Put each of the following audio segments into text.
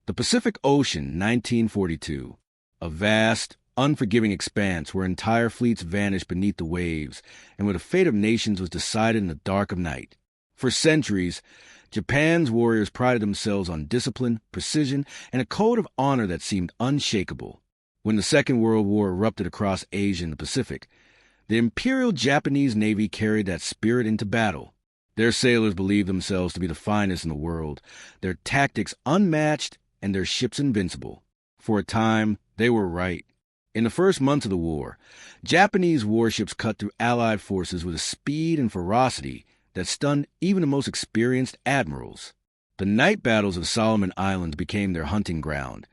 The Pacific Ocean, 1942. A vast, unforgiving expanse where entire fleets vanished beneath the waves and where the fate of nations was decided in the dark of night. For centuries, Japan's warriors prided themselves on discipline, precision, and a code of honor that seemed unshakable. When the Second World War erupted across Asia and the Pacific, the Imperial Japanese Navy carried that spirit into battle. Their sailors believed themselves to be the finest in the world, their tactics unmatched, and their ships invincible. For a time, they were right. In the first months of the war, Japanese warships cut through Allied forces with a speed and ferocity that stunned even the most experienced admirals. The night battles of Solomon Islands became their hunting ground,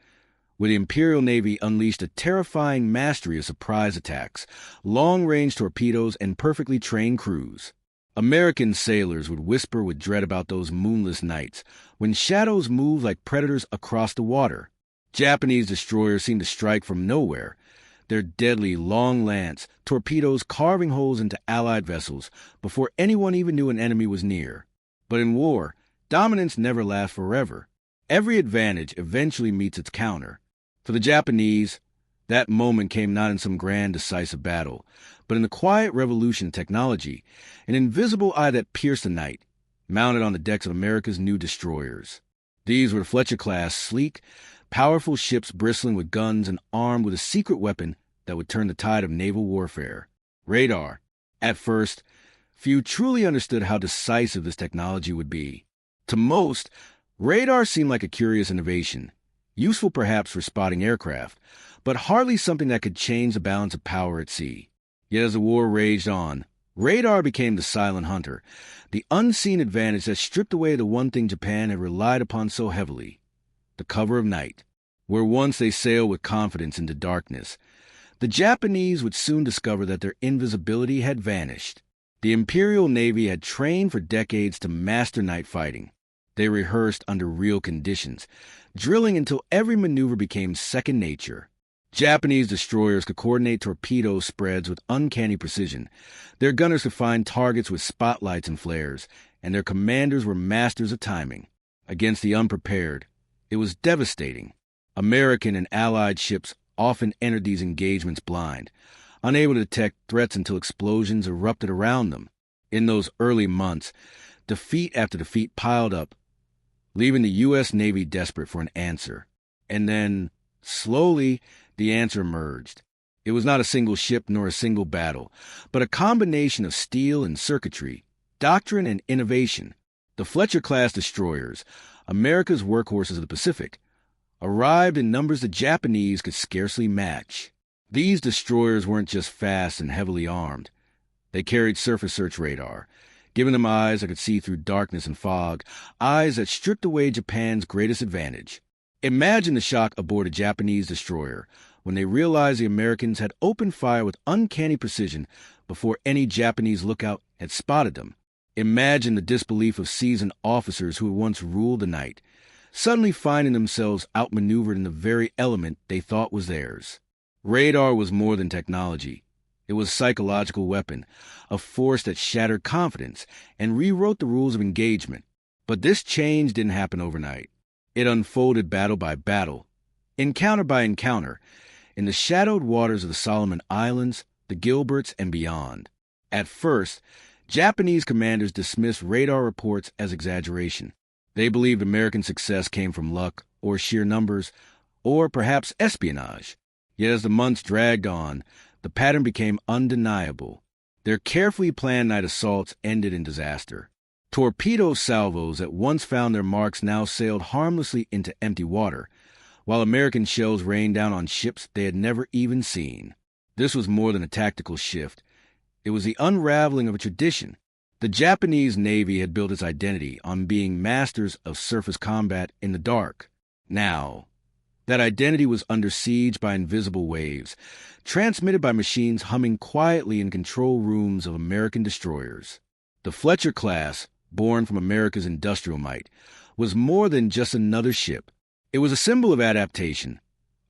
where the Imperial Navy unleashed a terrifying mastery of surprise attacks, long-range torpedoes, and perfectly trained crews. American sailors would whisper with dread about those moonless nights, when shadows moved like predators across the water. Japanese destroyers seemed to strike from nowhere, their deadly long lance torpedoes carving holes into Allied vessels before anyone even knew an enemy was near. But in war, dominance never lasts forever. Every advantage eventually meets its counter. For the Japanese, that moment came not in some grand decisive battle, but in the quiet revolution of technology, an invisible eye that pierced the night, mounted on the decks of America's new destroyers. These were the Fletcher-Class, sleek, powerful ships bristling with guns and armed with a secret weapon that would turn the tide of naval warfare: radar. At first, few truly understood how decisive this technology would be. To most, radar seemed like a curious innovation, useful perhaps for spotting aircraft, but hardly something that could change the balance of power at sea. Yet as the war raged on, radar became the silent hunter, the unseen advantage that stripped away the one thing Japan had relied upon so heavily: the cover of night. Where once they sailed with confidence into darkness, the Japanese would soon discover that their invisibility had vanished. The Imperial Navy had trained for decades to master night fighting. They rehearsed under real conditions, drilling until every maneuver became second nature. Japanese destroyers could coordinate torpedo spreads with uncanny precision. Their gunners could find targets with spotlights and flares, and their commanders were masters of timing. Against the unprepared, it was devastating. American and Allied ships often entered these engagements blind, unable to detect threats until explosions erupted around them. In those early months, defeat after defeat piled up, leaving the U.S. Navy desperate for an answer. And then, slowly, the answer emerged. It was not a single ship nor a single battle, but a combination of steel and circuitry, doctrine and innovation. The Fletcher-Class Destroyers, America's workhorses of the Pacific, arrived in numbers the Japanese could scarcely match. These destroyers weren't just fast and heavily armed. They carried surface search radar, giving them eyes that could see through darkness and fog, eyes that stripped away Japan's greatest advantage. Imagine the shock aboard a Japanese destroyer when they realized the Americans had opened fire with uncanny precision before any Japanese lookout had spotted them. Imagine the disbelief of seasoned officers who had once ruled the night, suddenly finding themselves outmaneuvered in the very element they thought was theirs. Radar was more than technology. It was a psychological weapon, a force that shattered confidence and rewrote the rules of engagement. But this change didn't happen overnight. It unfolded battle by battle, encounter by encounter, in the shadowed waters of the Solomon Islands, the Gilberts, and beyond. At first, Japanese commanders dismissed radar reports as exaggeration. They believed American success came from luck, or sheer numbers, or perhaps espionage. Yet as the months dragged on, the pattern became undeniable. Their carefully planned night assaults ended in disaster. Torpedo salvos that once found their marks now sailed harmlessly into empty water, while American shells rained down on ships they had never even seen. This was more than a tactical shift. It was the unraveling of a tradition. The Japanese Navy had built its identity on being masters of surface combat in the dark. Now, that identity was under siege by invisible waves, transmitted by machines humming quietly in control rooms of American destroyers. The Fletcher-Class, born from America's industrial might, was more than just another ship. It was a symbol of adaptation,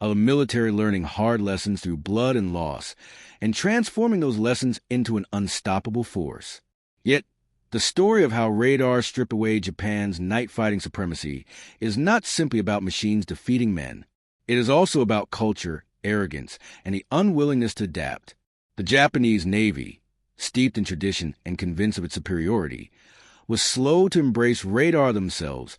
of a military learning hard lessons through blood and loss, and transforming those lessons into an unstoppable force. Yet, The story of how radar stripped away Japan's night-fighting supremacy is not simply about machines defeating men. It is also about culture, arrogance, and the unwillingness to adapt. The Japanese Navy, steeped in tradition and convinced of its superiority, was slow to embrace radar themselves,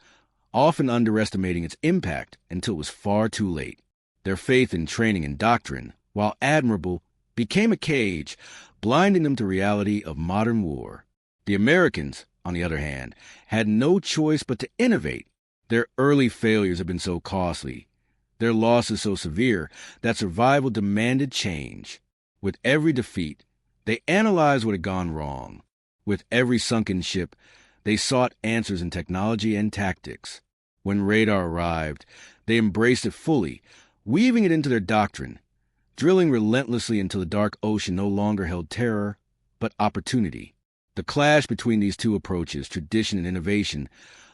often underestimating its impact until it was far too late. Their faith in training and doctrine, while admirable, became a cage, blinding them to the reality of modern war. The Americans, on the other hand, had no choice but to innovate. Their early failures had been so costly, their losses so severe, that survival demanded change. With every defeat, they analyzed what had gone wrong. With every sunken ship, they sought answers in technology and tactics. When radar arrived, they embraced it fully, weaving it into their doctrine, drilling relentlessly until the dark ocean no longer held terror, but opportunity. The clash between these two approaches, tradition and innovation,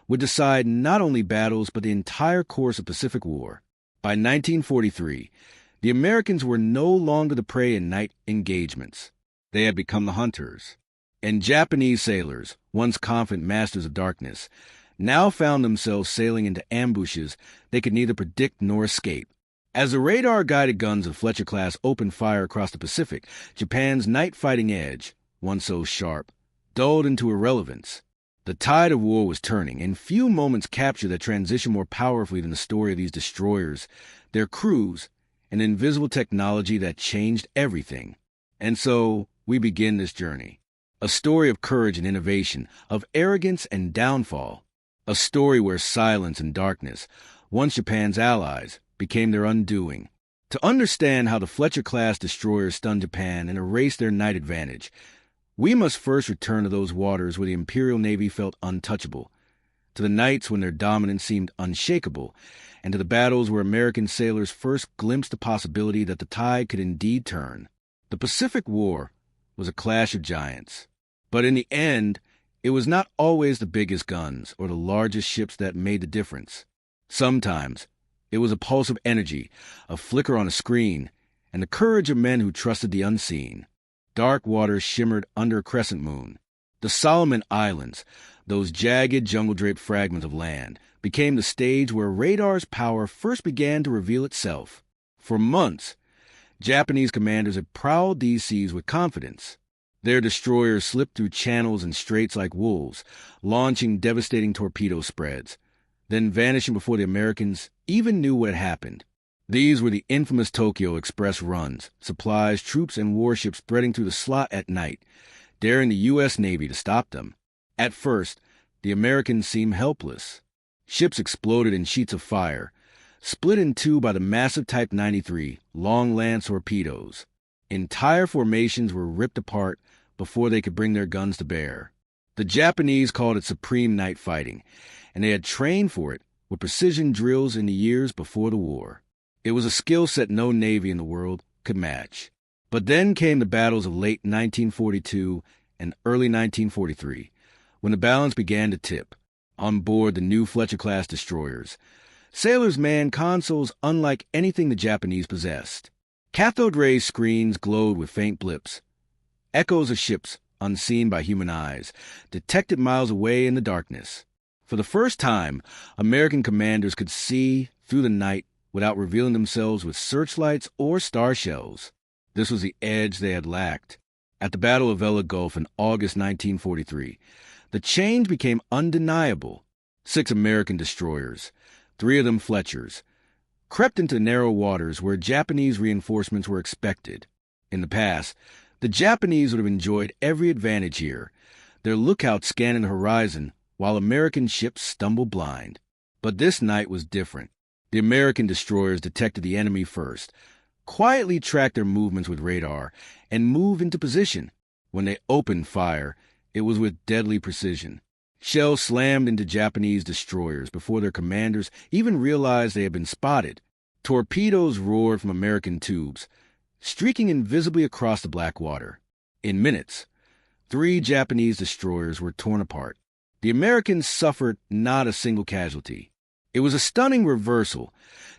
would decide not only battles but the entire course of Pacific War. By 1943, the Americans were no longer the prey in night engagements. They had become the hunters. And Japanese sailors, once confident masters of darkness, now found themselves sailing into ambushes they could neither predict nor escape. As the radar-guided guns of Fletcher-Class opened fire across the Pacific, Japan's night-fighting edge, once so sharp, dulled into irrelevance. The tide of war was turning, and few moments capture that transition more powerfully than the story of these destroyers, their crews, and invisible technology that changed everything. And so, we begin this journey. A story of courage and innovation, of arrogance and downfall. A story where silence and darkness, once Japan's allies, became their undoing. To understand how the Fletcher-Class Destroyers stunned Japan and erased their night advantage, we must first return to those waters where the Imperial Navy felt untouchable, to the nights when their dominance seemed unshakable, and to the battles where American sailors first glimpsed the possibility that the tide could indeed turn. The Pacific War was a clash of giants, but in the end, it was not always the biggest guns or the largest ships that made the difference. Sometimes, it was a pulse of energy, a flicker on a screen, and the courage of men who trusted the unseen. Dark waters shimmered under a crescent moon. The Solomon Islands, those jagged jungle-draped fragments of land, became the stage where radar's power first began to reveal itself. For months, Japanese commanders had prowled these seas with confidence. Their destroyers slipped through channels and straits like wolves, launching devastating torpedo spreads, then vanishing before the Americans even knew what had happened. These were the infamous Tokyo Express runs, supplies, troops, and warships threading through the slot at night, daring the U.S. Navy to stop them. At first, the Americans seemed helpless. Ships exploded in sheets of fire, split in two by the massive Type 93 long-lance torpedoes. Entire formations were ripped apart before they could bring their guns to bear. The Japanese called it supreme night fighting, and they had trained for it with precision drills in the years before the war. It was a skill set no navy in the world could match. But then came the battles of late 1942 and early 1943, when the balance began to tip. On board the new Fletcher-Class Destroyers, sailors manned consoles unlike anything the Japanese possessed. Cathode ray screens glowed with faint blips, echoes of ships unseen by human eyes, detected miles away in the darkness. For the first time, American commanders could see through the night without revealing themselves with searchlights or star shells. This was the edge they had lacked. At the Battle of Vella Gulf in August 1943, the change became undeniable. 6 American destroyers, 3 of them Fletchers, crept into narrow waters where Japanese reinforcements were expected. In the past, the Japanese would have enjoyed every advantage here, their lookouts scanning the horizon while American ships stumbled blind. But this night was different. The American destroyers detected the enemy first, quietly tracked their movements with radar, and moved into position. When they opened fire, it was with deadly precision. Shells slammed into Japanese destroyers before their commanders even realized they had been spotted. Torpedoes roared from American tubes, streaking invisibly across the black water. In minutes, 3 Japanese destroyers were torn apart. The Americans suffered not a single casualty. It was a stunning reversal.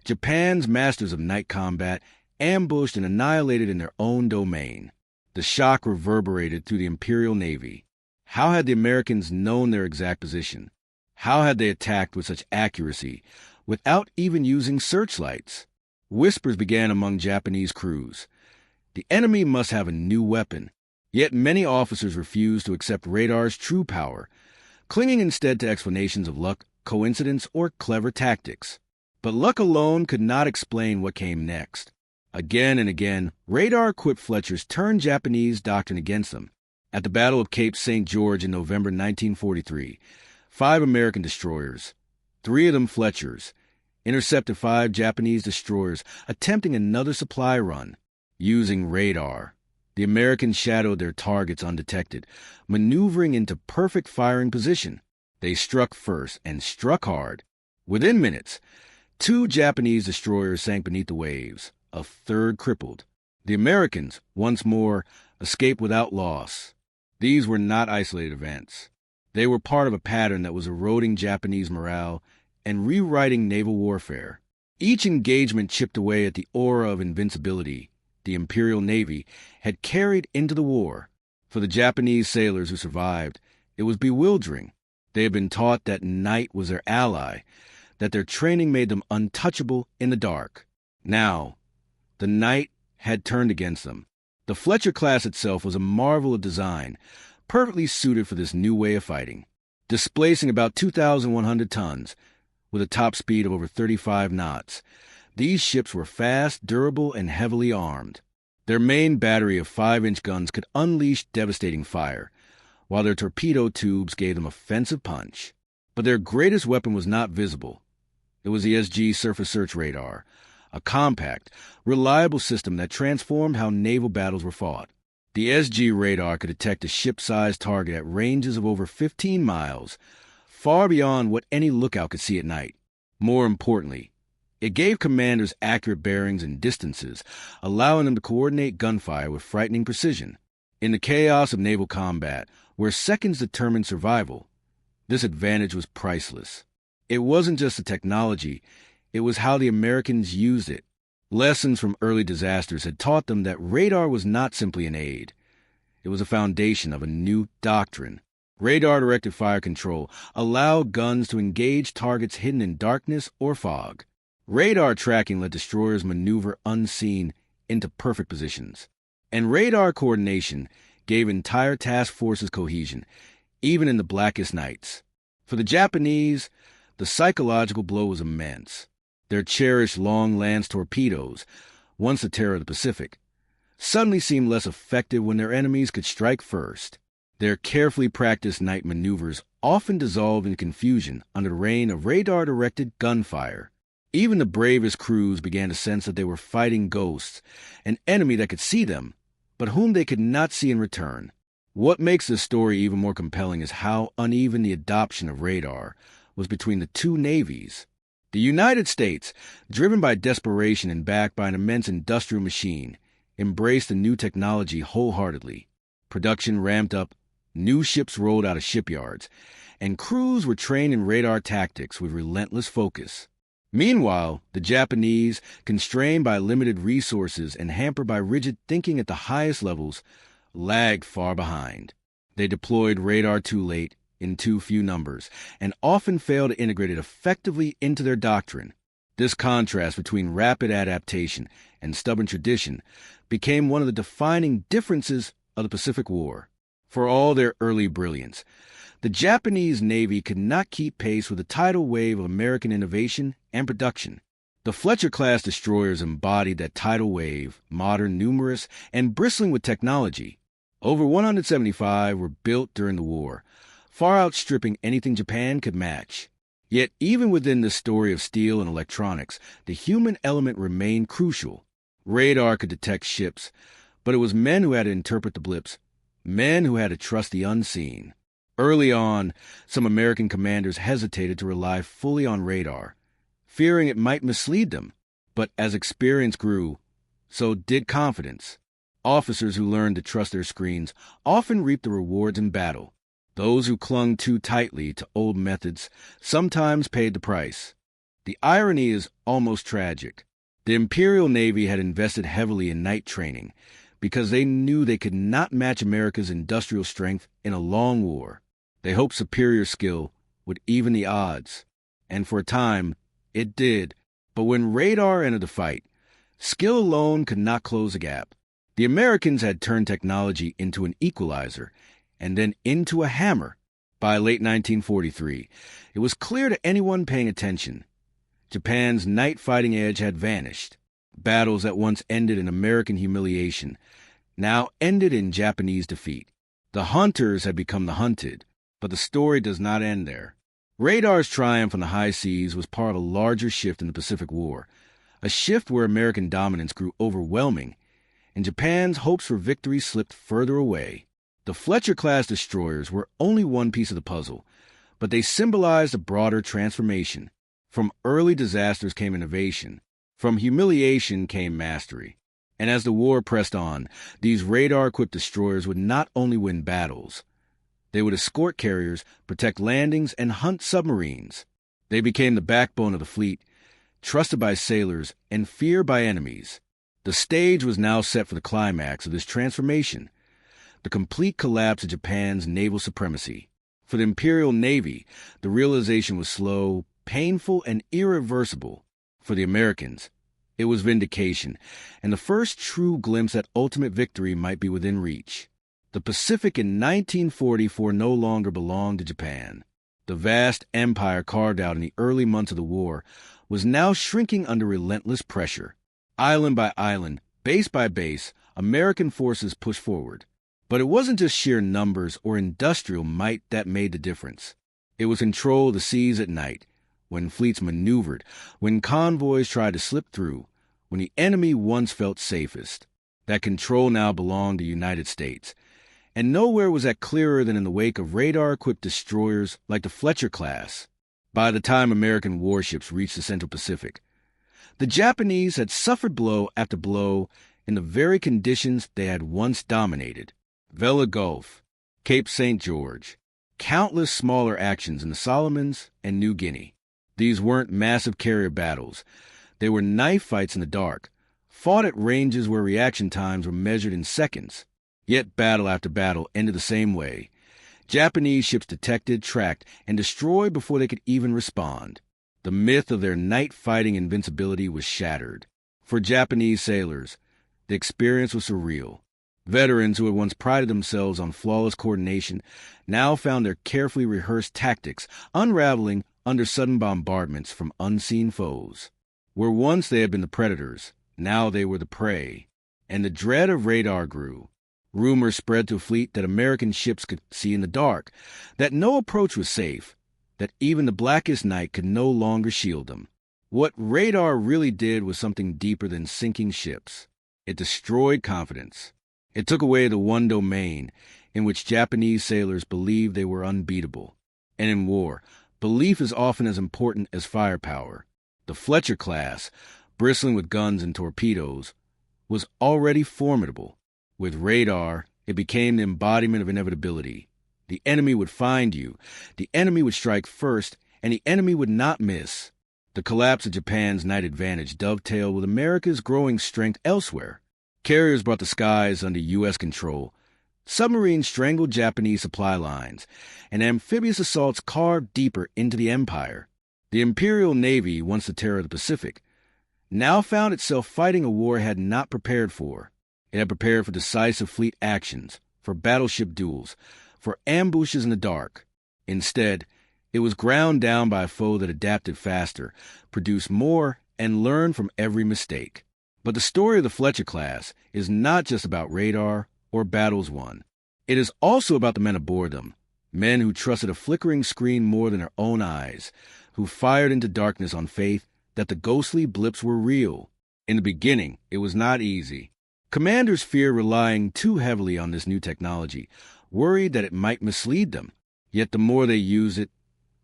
Japan's masters of night combat ambushed and annihilated in their own domain. The shock reverberated through the Imperial Navy. How had the Americans known their exact position? How had they attacked with such accuracy without even using searchlights? Whispers began among Japanese crews. The enemy must have a new weapon. Yet many officers refused to accept radar's true power, clinging instead to explanations of luck, coincidence, or clever tactics. But luck alone could not explain what came next. Again and again, radar-equipped Fletchers turned Japanese doctrine against them. At the Battle of Cape St. George in November 1943, 5 American destroyers, 3 of them Fletchers, intercepted 5 Japanese destroyers attempting another supply run. Using radar, the Americans shadowed their targets undetected, maneuvering into perfect firing position. They struck first and struck hard. Within minutes, 2 Japanese destroyers sank beneath the waves, a third crippled. The Americans, once more, escaped without loss. These were not isolated events. They were part of a pattern that was eroding Japanese morale and rewriting naval warfare. Each engagement chipped away at the aura of invincibility the Imperial Navy had carried into the war. For the Japanese sailors who survived, it was bewildering. They had been taught that night was their ally, that their training made them untouchable in the dark. Now, the night had turned against them. The Fletcher-class itself was a marvel of design, perfectly suited for this new way of fighting. Displacing about 2,100 tons, with a top speed of over 35 knots, these ships were fast, durable, and heavily armed. Their main battery of 5-inch guns could unleash devastating fire, while their torpedo tubes gave them offensive punch. But their greatest weapon was not visible. It was the SG Surface Search Radar, a compact, reliable system that transformed how naval battles were fought. The SG radar could detect a ship-sized target at ranges of over 15 miles, far beyond what any lookout could see at night. More importantly, it gave commanders accurate bearings and distances, allowing them to coordinate gunfire with frightening precision. In the chaos of naval combat, where seconds determined survival, this advantage was priceless. It wasn't just the technology, it was how the Americans used it. Lessons from early disasters had taught them that radar was not simply an aid. It was a foundation of a new doctrine. Radar-directed fire control allowed guns to engage targets hidden in darkness or fog. Radar tracking let destroyers maneuver unseen into perfect positions. And radar coordination gave entire task forces cohesion, even in the blackest nights. For the Japanese, the psychological blow was immense. Their cherished long-lance torpedoes, once the terror of the Pacific, suddenly seemed less effective when their enemies could strike first. Their carefully practiced night maneuvers often dissolved in confusion under the rain of radar-directed gunfire. Even the bravest crews began to sense that they were fighting ghosts, an enemy that could see them, but whom they could not see in return. What makes this story even more compelling is how uneven the adoption of radar was between the two navies. The United States, driven by desperation and backed by an immense industrial machine, embraced the new technology wholeheartedly. Production ramped up, new ships rolled out of shipyards, and crews were trained in radar tactics with relentless focus. Meanwhile, the Japanese, constrained by limited resources and hampered by rigid thinking at the highest levels, lagged far behind. They deployed radar too late, in too few numbers, and often failed to integrate it effectively into their doctrine. This contrast between rapid adaptation and stubborn tradition became one of the defining differences of the Pacific War. For all their early brilliance, the Japanese Navy could not keep pace with the tidal wave of American innovation and production. The Fletcher-Class Destroyers embodied that tidal wave, modern, numerous, and bristling with technology. Over 175 were built during the war, far outstripping anything Japan could match. Yet even within this story of steel and electronics, the human element remained crucial. Radar could detect ships, but it was men who had to interpret the blips, men who had to trust the unseen. Early on, some American commanders hesitated to rely fully on radar, fearing it might mislead them. But as experience grew, so did confidence. Officers who learned to trust their screens often reaped the rewards in battle. Those who clung too tightly to old methods sometimes paid the price. The irony is almost tragic. The Imperial Navy had invested heavily in night training, because they knew they could not match America's industrial strength in a long war. They hoped superior skill would even the odds, and for a time, it did. But when radar entered the fight, skill alone could not close the gap. The Americans had turned technology into an equalizer, and then into a hammer. By late 1943, it was clear to anyone paying attention. Japan's night fighting edge had vanished. Battles that once ended in American humiliation now ended in Japanese defeat. The hunters had become the hunted, but the story does not end there. Radar's triumph on the high seas was part of a larger shift in the Pacific War, a shift where American dominance grew overwhelming, and Japan's hopes for victory slipped further away. The Fletcher-Class Destroyers were only one piece of the puzzle, but they symbolized a broader transformation. From early disasters came innovation. From humiliation came mastery. And as the war pressed on, these radar-equipped destroyers would not only win battles. They would escort carriers, protect landings, and hunt submarines. They became the backbone of the fleet, trusted by sailors and feared by enemies. The stage was now set for the climax of this transformation, the complete collapse of Japan's naval supremacy. For the Imperial Navy, the realization was slow, painful, and irreversible. For the Americans, it was vindication, and the first true glimpse that ultimate victory might be within reach. The Pacific in 1944 no longer belonged to Japan. The vast empire carved out in the early months of the war was now shrinking under relentless pressure. Island by island, base by base, American forces pushed forward. But it wasn't just sheer numbers or industrial might that made the difference. It was control of the seas at night, when fleets maneuvered, when convoys tried to slip through, when the enemy once felt safest. That control now belonged to the United States. And nowhere was that clearer than in the wake of radar-equipped destroyers like the Fletcher-class. By the time American warships reached the Central Pacific, the Japanese had suffered blow after blow in the very conditions they had once dominated. Vella Gulf, Cape St. George, countless smaller actions in the Solomons and New Guinea. These weren't massive carrier battles. They were knife fights in the dark, fought at ranges where reaction times were measured in seconds. Yet battle after battle ended the same way. Japanese ships detected, tracked, and destroyed before they could even respond. The myth of their night-fighting invincibility was shattered. For Japanese sailors, the experience was surreal. Veterans who had once prided themselves on flawless coordination now found their carefully rehearsed tactics unraveling under sudden bombardments from unseen foes. Where once they had been the predators, now they were the prey. And the dread of radar grew. Rumors spread to a fleet that American ships could see in the dark, that no approach was safe, that even the blackest night could no longer shield them. What radar really did was something deeper than sinking ships. It destroyed confidence. It took away the one domain in which Japanese sailors believed they were unbeatable. And in war, belief is often as important as firepower. The Fletcher class, bristling with guns and torpedoes, was already formidable. With radar, it became the embodiment of inevitability. The enemy would find you, the enemy would strike first, and the enemy would not miss. The collapse of Japan's night advantage dovetailed with America's growing strength elsewhere. Carriers brought the skies under U.S. control. Submarines strangled Japanese supply lines, and amphibious assaults carved deeper into the empire. The Imperial Navy, once the terror of the Pacific, now found itself fighting a war it had not prepared for. It had prepared for decisive fleet actions, for battleship duels, for ambushes in the dark. Instead, it was ground down by a foe that adapted faster, produced more, and learned from every mistake. But the story of the Fletcher-class is not just about radar or battles won. It is also about the men aboard them, men who trusted a flickering screen more than their own eyes, who fired into darkness on faith that the ghostly blips were real. In the beginning, it was not easy. Commanders feared relying too heavily on this new technology, worried that it might mislead them. Yet the more they used it,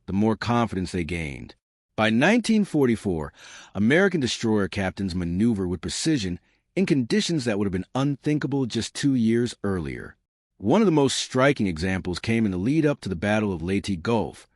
the more confidence they gained. By 1944, American destroyer captains maneuvered with precision in conditions that would have been unthinkable just 2 years earlier. One of the most striking examples came in the lead-up to the Battle of Vella Gulf,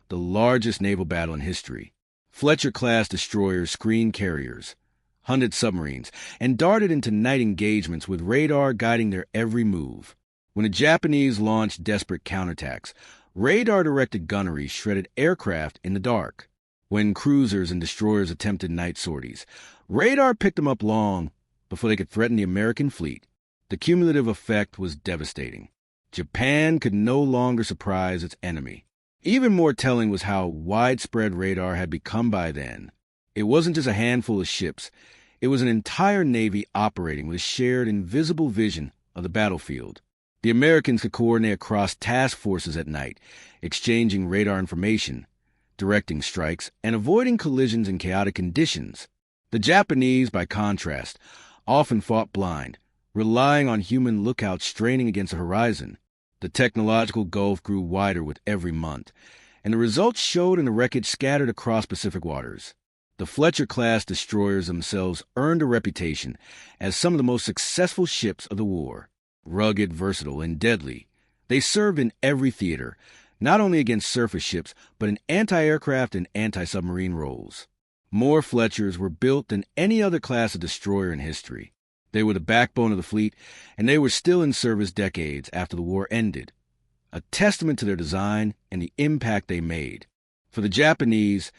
the largest naval battle in history. Fletcher-Class Destroyers screened carriers, hunted submarines, and darted into night engagements with radar guiding their every move. When the Japanese launched desperate counterattacks, radar-directed gunnery shredded aircraft in the dark. When cruisers and destroyers attempted night sorties, radar picked them up long before they could threaten the American fleet. The cumulative effect was devastating. Japan could no longer surprise its enemy. Even more telling was how widespread radar had become by then. It wasn't just a handful of ships. It was an entire navy operating with a shared invisible vision of the battlefield. The Americans could coordinate across task forces at night, exchanging radar information, directing strikes, and avoiding collisions in chaotic conditions. The Japanese, by contrast, often fought blind, relying on human lookouts straining against the horizon. The technological gulf grew wider with every month, and the results showed in the wreckage scattered across Pacific waters. The Fletcher-Class Destroyers themselves earned a reputation as some of the most successful ships of the war. Rugged, versatile, and deadly, they served in every theater, not only against surface ships, but in anti-aircraft and anti-submarine roles. More Fletchers were built than any other class of destroyer in history. They were the backbone of the fleet, and they were still in service decades after the war ended, a testament to their design and the impact they made. For the Japanese,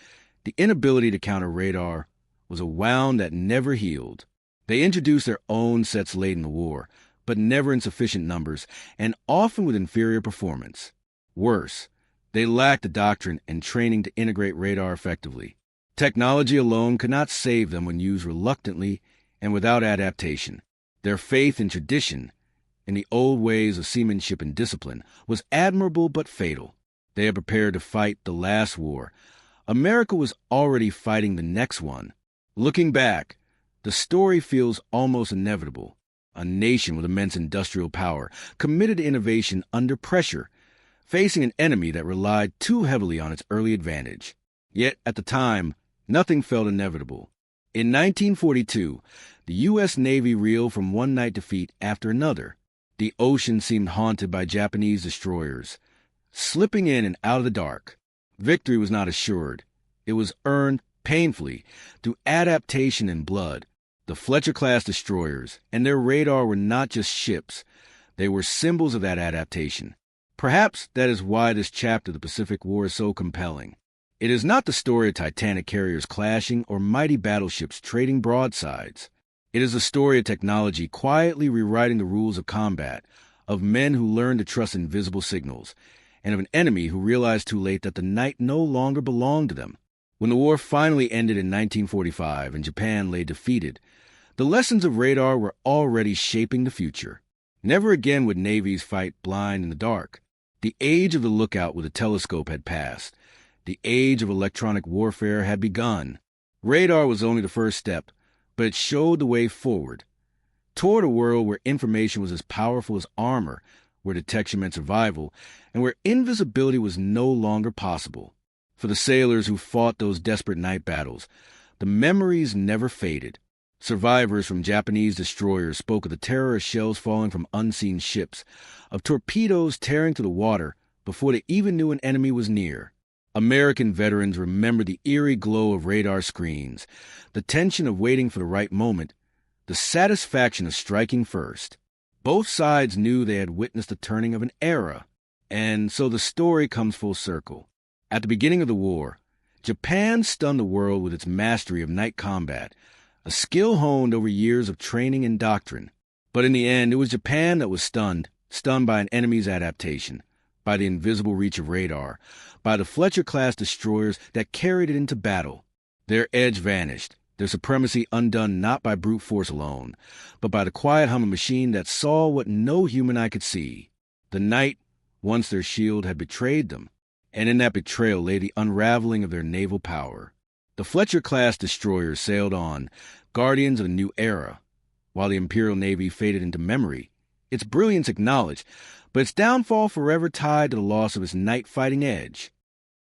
the inability to counter radar was a wound that never healed. They introduced their own sets late in the war, but never in sufficient numbers, and often with inferior performance. Worse, they lacked the doctrine and training to integrate radar effectively. Technology alone could not save them when used reluctantly and without adaptation. Their faith in tradition, in the old ways of seamanship and discipline, was admirable but fatal. They had prepared to fight the last war. America was already fighting the next one. Looking back, the story feels almost inevitable. A nation with immense industrial power, committed to innovation under pressure, facing an enemy that relied too heavily on its early advantage. Yet, at the time, nothing felt inevitable. In 1942, the U.S. Navy reeled from one night defeat after another. The ocean seemed haunted by Japanese destroyers, slipping in and out of the dark. Victory was not assured. It was earned painfully through adaptation and blood. The Fletcher-Class Destroyers and their radar were not just ships. They were symbols of that adaptation. Perhaps that is why this chapter of the Pacific War is so compelling. It is not the story of Titanic carriers clashing or mighty battleships trading broadsides. It is a story of technology quietly rewriting the rules of combat, of men who learned to trust invisible signals, and of an enemy who realized too late that the night no longer belonged to them. When the war finally ended in 1945 and Japan lay defeated, the lessons of radar were already shaping the future. Never again would navies fight blind in the dark. The age of the lookout with a telescope had passed. The age of electronic warfare had begun. Radar was only the first step, but it showed the way forward, toward a world where information was as powerful as armor, where detection meant survival, and where invisibility was no longer possible. For the sailors who fought those desperate night battles, the memories never faded. Survivors from Japanese destroyers spoke of the terror of shells falling from unseen ships, of torpedoes tearing through the water before they even knew an enemy was near. American veterans remembered the eerie glow of radar screens, the tension of waiting for the right moment, the satisfaction of striking first. Both sides knew they had witnessed the turning of an era, and so the story comes full circle. At the beginning of the war, Japan stunned the world with its mastery of night combat, a skill honed over years of training and doctrine. But in the end, it was Japan that was stunned by an enemy's adaptation, by the invisible reach of radar, by the Fletcher-Class Destroyers that carried it into battle. Their edge vanished, their supremacy undone not by brute force alone, but by the quiet hum of a machine that saw what no human eye could see. The night, once their shield, had betrayed them, and in that betrayal lay the unraveling of their naval power. The Fletcher-Class Destroyers sailed on, guardians of a new era, while the Imperial Navy faded into memory, its brilliance acknowledged, but its downfall forever tied to the loss of its night-fighting edge.